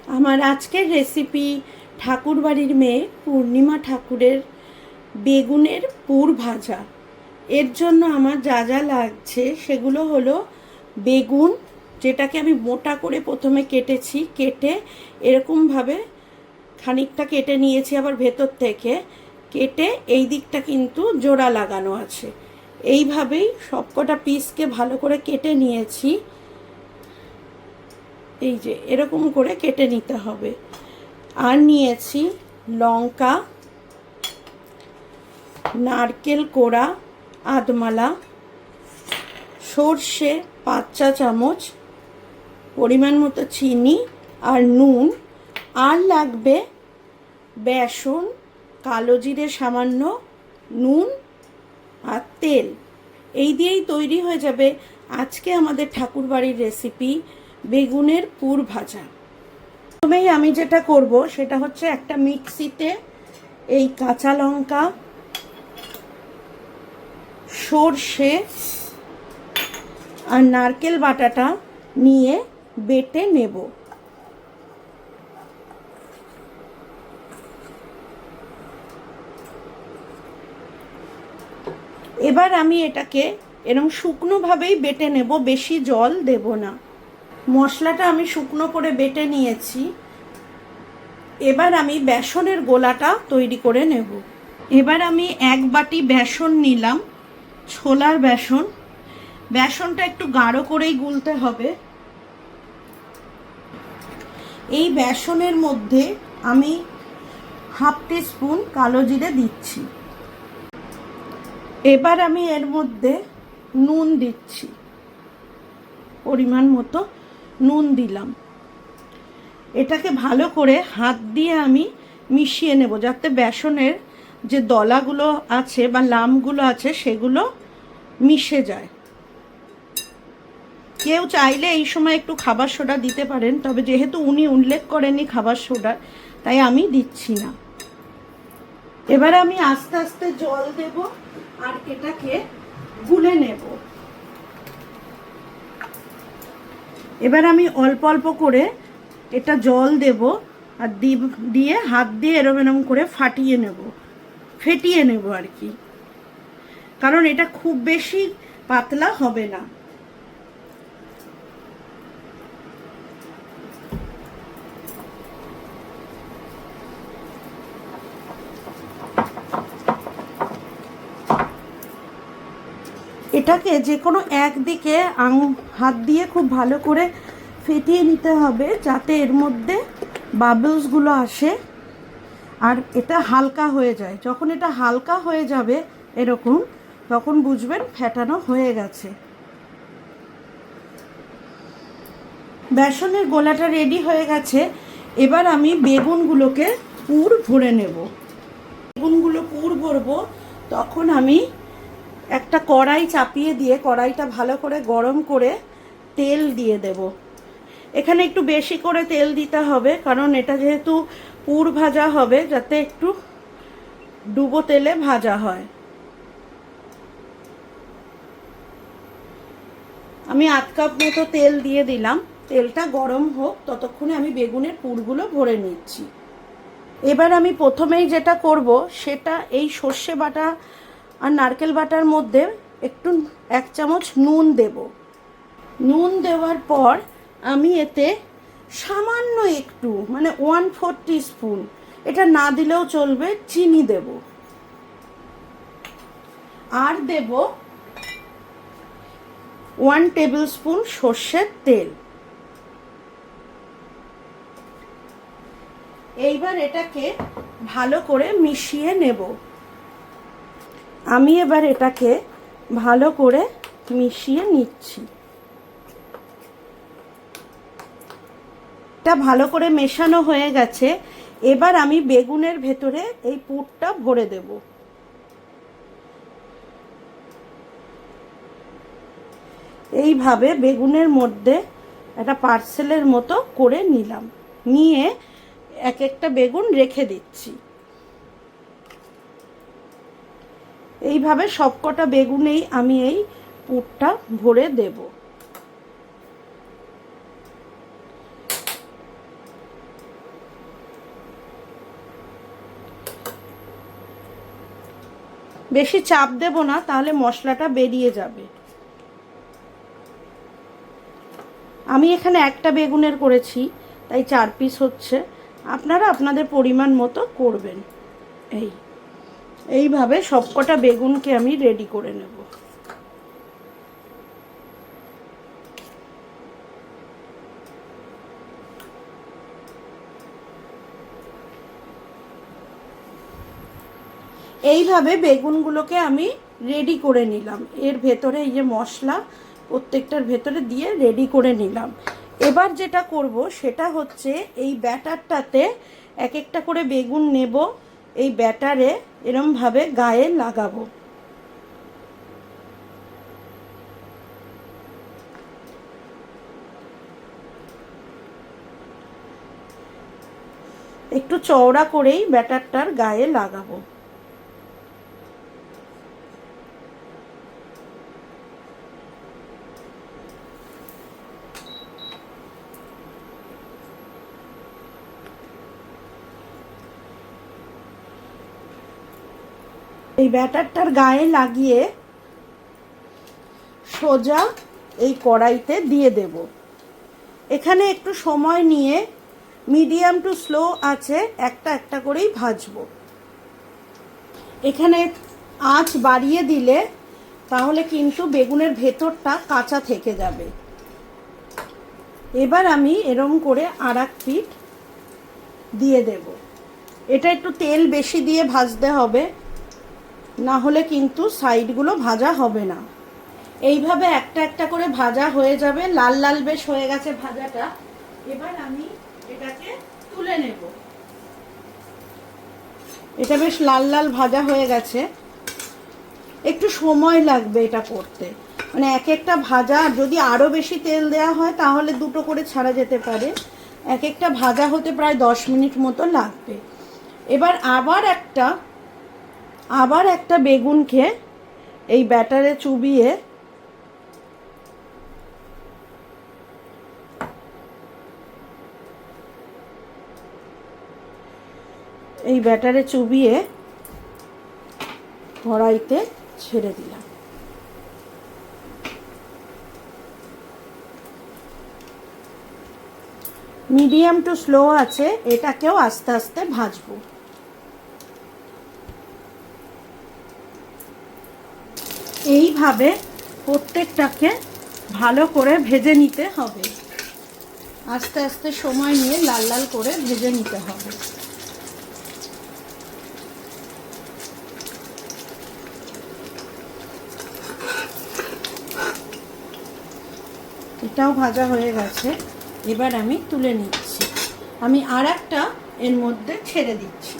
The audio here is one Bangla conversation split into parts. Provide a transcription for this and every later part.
আমার আজকের রেসিপি ঠাকুরবাড়ির মেয়ে পূর্ণিমা ঠাকুরের বেগুনের পুর ভাজা। এর জন্য আমার যা যা লাগছে সেগুলো হলো বেগুন, যেটাকে আমি মোটা করে প্রথমে কেটেছি, কেটে এরকমভাবে খানিকটা কেটে নিয়েছি, আবার ভেতর থেকে কেটে এই দিকটা কিন্তু জোড়া লাগানো আছে। এইভাবেই সবকটা পিসকে ভালো করে কেটে নিয়েছি। এই যে এরকম করে কেটে নিতে হবে। আর নিয়েছি লঙ্কা, নারকেল কোড়া আধমালা, সর্ষে 5 চা চামচ, পরিমাণ মতো চিনি আর নুন, আর লাগবে বেসন, কালো জিরে সামান্য, নুন আর তেল। এই দিয়েই তৈরি হয়ে যাবে আজকে আমাদের ঠাকুরবাড়ির রেসিপি বেগুনের পুর ভাজা। প্রথমেই আমি যেটা করব সেটা হচ্ছে একটা মিক্সিতে এই কাঁচা লঙ্কা, সর্ষে আর নারকেল বাটাটা নিয়ে বেটে নেব। এবার আমি এটাকে এরকম শুকনোভাবেই বেটে নেব, বেশি জল দেব না। মশলাটা আমি শুকনো করে বেটে নিয়েছি। এবার আমি বেসনের গোলাটা তৈরি করে নেব। এবার আমি 1 বাটি বেসন নিলাম, ছোলার বেসন। বেসনটা একটু গাঢ় করেই গুলতে হবে। এই বেসনের মধ্যে আমি 1/2 টিস্পুন কালো জিরে দিচ্ছি। এবার আমি এর মধ্যে নুন দিচ্ছি, পরিমাণ মতো নুন দিলাম। এটাকে ভালো করে হাত দিয়ে আমি মিশিয়ে নেব, যাতে বেসনের যে দলাগুলো আছে বা লামগুলো আছে সেগুলো মিশে যায়। কেউ চাইলে এই সময় একটু খাবার সোডা দিতে পারেন, তবে যেহেতু উনি উল্লেখ করেননি খাবার সোডা, তাই আমি দিচ্ছি না। এবার আমি আস্তে আস্তে জল দেব আর এটাকে গুলে নেব। এবার আমি অল্প অল্প করে এটা জল দেব আর দিয়ে হাত দিয়ে এরম এরম করে ফেটিয়ে নেব আর কি, কারণ এটা খুব বেশি পাতলা হবে না। এটাকে যে কোনো একদিকে হাত দিয়ে খুব ভালো করে ফেটিয়ে নিতে হবে, যাতে এর মধ্যে বাবলসগুলো আসে আর এটা হালকা হয়ে যায়। যখন এটা হালকা হয়ে যাবে এরকম, তখন বুঝবেন ফেটানো হয়ে গেছে। বেসনের গোলাটা রেডি হয়ে গেছে। এবার আমি বেগুনগুলোকে পুর ভরে নেব। বেগুনগুলো পুর ভরবো, তখন আমি একটা কড়াই চাপিয়ে দিয়ে কড়াইটা ভালো করে গরম করে তেল দিয়ে দেব। এখানে একটু বেশি করে তেল দিতে হবে, কারণ এটা যেহেতু পুর ভাজা হবে, যাতে একটু ডুবো তেলে ভাজা হয়। আমি 1/2 কাপ মতো তেল দিয়ে দিলাম। তেলটা গরম হোক, ততক্ষণে আমি বেগুনের পুরগুলো ভরে নিচ্ছি। এবার আমি প্রথমেই যেটা করব সেটা এই সর্ষে বাটা আর নারকেল বাটার মধ্যে একটু 1 চামচ নুন দেব। নুন দেওয়ার পর আমি এতে সামান্য একটু, মানে 1/4 টিস্পুন, এটা না দিলেও চলবে, চিনি দেব। আর দেব 1 টেবিল স্পুন সর্ষের তেল। এইবার এটাকে ভালো করে মিশিয়ে নেব। আমি এবার এটাকে ভালো করে মিশিয়ে নিচ্ছি। এটা ভালো করে মেশানো হয়ে গেছে। এবার আমি বেগুনের ভেতরে এই পুরটা ভরে দেব। এইভাবে বেগুনের মধ্যে একটা পার্সেলের মতো করে নিলাম, নিয়ে এক একটা বেগুন রেখে দিচ্ছি। এইভাবে সবকটা বেগুনেই আমি এই পুরটা ভরে দেব। বেশি চাপ দেব না, তাহলে মশলাটা বেরিয়ে যাবে। আমি এখানে একটা বেগুনের করেছি, তাই 4 পিস হচ্ছে। আপনারা আপনাদের পরিমাণ মতো করবেন। এইভাবে সবকটা বেগুনকে আমি রেডি করে নেব। এইভাবে বেগুনগুলোকে আমি রেডি করে নিলাম। এর ভেতরে এই যে মশলা প্রত্যেকটার ভেতরে দিয়ে রেডি করে নিলাম। এবার যেটা করব সেটা হচ্ছে এই ব্যাটারটাতে এক একটা করে বেগুন নেব, এই ব্যাটারে এরমভাবে গায়ে লাগাবো। একটু চওড়া করেই ব্যাটারটার গায়ে লাগাবো। এই ব্যাটারটার গায়ে লাগিয়ে সোজা এই কড়াইতে দিয়ে দেব। এখানে একটু সময় নিয়ে মিডিয়াম টু স্লো আছে একটা একটা করেই ভাজবো। এখানে আঁচ বাড়িয়ে দিলে তাহলে কিন্তু বেগুনের ভেতরটা কাঁচা থেকে যাবে। এবার আমি এরম করে আর এক পিঠ দিয়ে দেব। এটা একটু তেল বেশি দিয়ে ভাজতে হবে, না হলে কিন্তু সাইডগুলো ভাজা হবে না। এইভাবে একটা একটা করে ভাজা হয়ে যাবে। লাল লাল বেশ হয়ে গেছে ভাজাটা। এবার আমি এটাকে তুলে নেব। এটা বেশ লাল লাল ভাজা হয়ে গেছে। একটু সময় লাগবে এটা করতে, মানে এক একটা ভাজা যদি আরও বেশি তেল দেওয়া হয় তাহলে দুটো করে ছাড়া যেতে পারে। এক একটা ভাজা হতে প্রায় 10 মিনিট মতো লাগবে। এবার আবার একটা বেগুনকে এই ব্যাটারে চুবিয়ে কড়াইতে ছেড়ে দিলাম। মিডিয়াম টু স্লো আছে, এটাকেও আস্তে আস্তে ভাজবো। এইভাবে প্রত্যেকটাকে ভালো করে ভেজে নিতে হবে। আস্তে আস্তে সময় নিয়ে লাল লাল করে ভেজে নিতে হবে। এটাও ভাজা হয়ে গেছে। এবার আমি তুলে নিচ্ছি। আমি আর একটা এর মধ্যে ছেড়ে দিচ্ছি।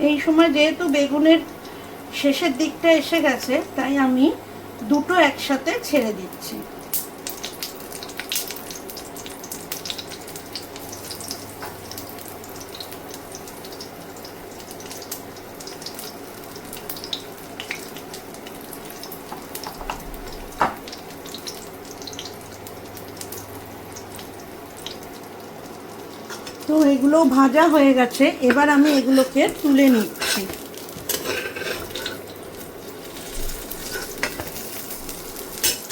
এই সময় যেহেতু বেগুনের শেষের দিকটা এসে গেছে, তাই আমি দুটো একসাথে ছেড়ে দিচ্ছি। তো এগুলো ভাজা হয়ে গেছে। এবার আমি এগুলোকে তুলে নিচ্ছি।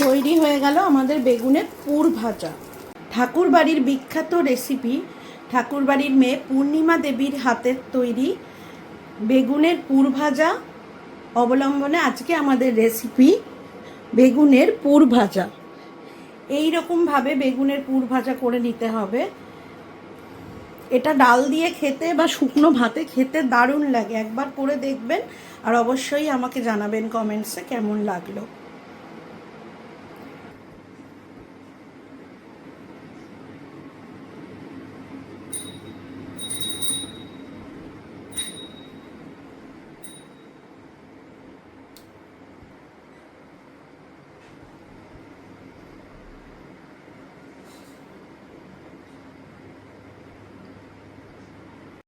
তৈরি হয়ে গেল আমাদের বেগুনের পুর ভাজা। ঠাকুরবাড়ির বিখ্যাত রেসিপি, ঠাকুরবাড়ির মেয়ে পূর্ণিমা দেবীর হাতের তৈরি বেগুনের পুর ভাজা অবলম্বনে আজকে আমাদের রেসিপি বেগুনের পুর ভাজা। এই রকমভাবে বেগুনের পুর ভাজা করে নিতে হবে। এটা ডাল দিয়ে খেতে বা শুকনো ভাতে খেতে দারুণ লাগে। একবার করে দেখবেন আর অবশ্যই আমাকে জানাবেন কমেন্টসে কেমন লাগলো।